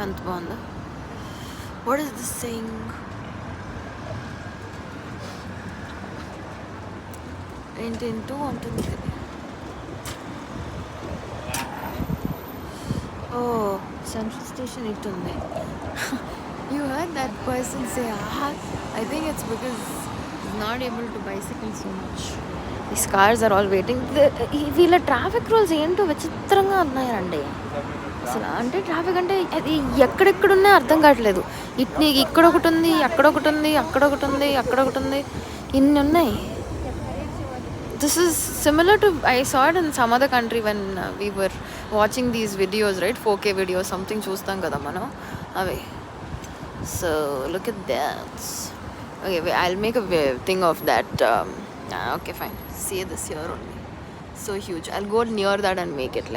ఎంత బాగుందా. What is this saying? ఏంటేంటో అంటుంది. ఓ సెంట్రల్ స్టేషన్ ఇటు ఉంది. You heard that person say I think it's because not able to bicycle so much. These cars are all waiting. వీళ్ళ traffic rules ఏంటో విచిత్రంగా ఉన్నాయండి అసలు. అంటే ట్రాఫిక్ అంటే అది ఎక్కడెక్కడున్నా అర్థం కావట్లేదు. ఇక్కడ ఒకటి ఉంది, అక్కడ ఒకటి ఉంది, అక్కడ ఒకటి ఉంది, అక్కడ ఒకటి ఉంది, ఇన్ని ఉన్నాయి. This is similar to I saw it in some other country when we were watching these videos, right? 4K videos, something చూస్తాం కదా మనం అవి. So look at that. Okay, wait, I'll make a thing of that. Okay, fine. See this here only. So huge. I'll go near that and make it.